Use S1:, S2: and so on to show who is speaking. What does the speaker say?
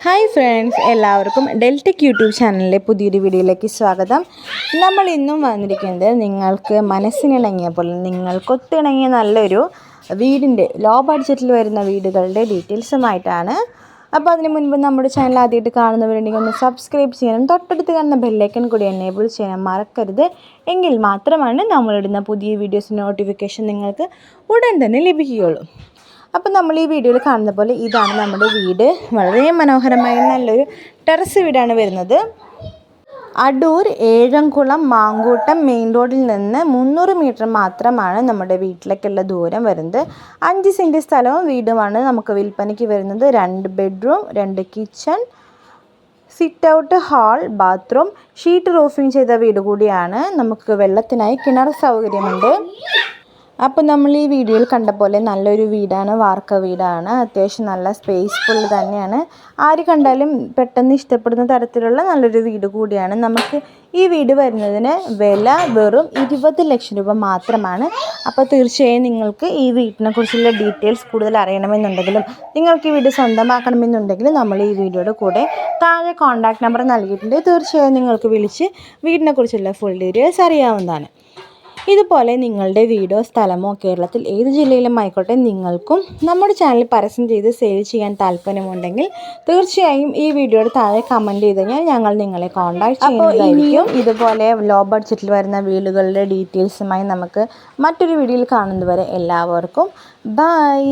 S1: Hi friends, എല്ലാവർക്കും Deltech YouTube ചാനലിലെ പുതിയൊരു വീഡിയോയിലേക്ക് സ്വാഗതം. നമ്മൾ ഇന്നും വന്നിരിക്കുന്നത് നിങ്ങൾക്ക് മനസ്സിനിണങ്ങിയ പോലെ നിങ്ങൾക്കൊത്തിണങ്ങിയ നല്ലൊരു വീടിൻ്റെ ലോ ബഡ്ജറ്റിൽ വരുന്ന വീടുകളുടെ ഡീറ്റെയിൽസുമായിട്ടാണ്. അപ്പോൾ അതിന് മുൻപ് നമ്മുടെ ചാനൽ ആദ്യമായിട്ട് കാണുന്നവരുണ്ടെങ്കിൽ ഒന്ന് സബ്സ്ക്രൈബ് ചെയ്യാനും തൊട്ടടുത്ത് കാണുന്ന ബെല്ലൈക്കൺ കൂടി എനേബിൾ ചെയ്യാൻ മറക്കരുത്. എങ്കിൽ മാത്രമാണ് നമ്മളിടുന്ന പുതിയ വീഡിയോസ് നോട്ടിഫിക്കേഷൻ നിങ്ങൾക്ക് ഉടൻ തന്നെ ലഭിക്കുകയുള്ളൂ. അപ്പോൾ നമ്മൾ ഈ വീഡിയോയിൽ കാണുന്ന പോലെ ഇതാണ് നമ്മുടെ വീട്. വളരെ മനോഹരമായ നല്ലൊരു ടെറസ് വീടാണ് വരുന്നത്. അടൂർ ഏഴംകുളം മാങ്കൂട്ടം മെയിൻ റോഡിൽ നിന്ന് 300 മീറ്റർ മാത്രമാണ് നമ്മുടെ വീട്ടിലേക്കുള്ള ദൂരം വരുന്നത്. 5 സെൻറ്റ് സ്ഥലവും വീടുമാണ് നമുക്ക് വിൽപ്പനയ്ക്ക് വരുന്നത്. 2 bedroom, 2 kitchen, sit out, hall, bathroom, sheet roofing ചെയ്ത വീട് കൂടിയാണ്. നമുക്ക് വെള്ളത്തിനായി കിണർ സൗകര്യമുണ്ട്. അപ്പോൾ നമ്മൾ ഈ വീഡിയോയിൽ കണ്ട പോലെ നല്ലൊരു വീടാണ്, വാർക്ക വീടാണ്. അത്യാവശ്യം നല്ല സ്പേസ്ഫുൾ തന്നെയാണ്. ആര് കണ്ടാലും പെട്ടെന്ന് ഇഷ്ടപ്പെടുന്ന തരത്തിലുള്ള നല്ലൊരു വീട് കൂടിയാണ്. നമുക്ക് ഈ വീട് വരുന്നതിന് വില വെറും 20 ലക്ഷം രൂപ മാത്രമാണ്. അപ്പോൾ തീർച്ചയായും നിങ്ങൾക്ക് ഈ വീട്ടിനെ കുറിച്ചുള്ള ഡീറ്റെയിൽസ് കൂടുതൽ അറിയണമെന്നുണ്ടെങ്കിലും നിങ്ങൾക്ക് ഈ വീട് സ്വന്തമാക്കണമെന്നുണ്ടെങ്കിലും നമ്മൾ ഈ വീഡിയോയുടെ കൂടെ താഴെ കോൺടാക്റ്റ് നമ്പർ നൽകിയിട്ടുണ്ട്. തീർച്ചയായും നിങ്ങൾക്ക് വിളിച്ച് വീടിനെക്കുറിച്ചുള്ള ഫുൾ ഡീറ്റെയിൽസ് അറിയാവുന്നതാണ്. ഇതുപോലെ നിങ്ങളുടെ വീടോ സ്ഥലമോ കേരളത്തിൽ ഏത് ജില്ലയിലും ആയിക്കോട്ടെ നിങ്ങൾക്കും നമ്മുടെ ചാനൽ പരസ്യം ചെയ്ത് സെയിൽ ചെയ്യാൻ താല്പര്യമുണ്ടെങ്കിൽ തീർച്ചയായും ഈ വീഡിയോയുടെ താഴെ കമൻറ്റ് ചെയ്ത് കഴിഞ്ഞാൽ ഞങ്ങൾ നിങ്ങളെ കോൺടാക്ട് ചെയ്യുന്നതായിരിക്കും. ഇതുപോലെ ലോ ബഡ്ജറ്റിൽ വരുന്ന വീടുകളുടെ ഡീറ്റെയിൽസുമായി നമുക്ക് മറ്റൊരു വീഡിയോയിൽ കാണുന്നതുവരെ എല്ലാവർക്കും ബൈ.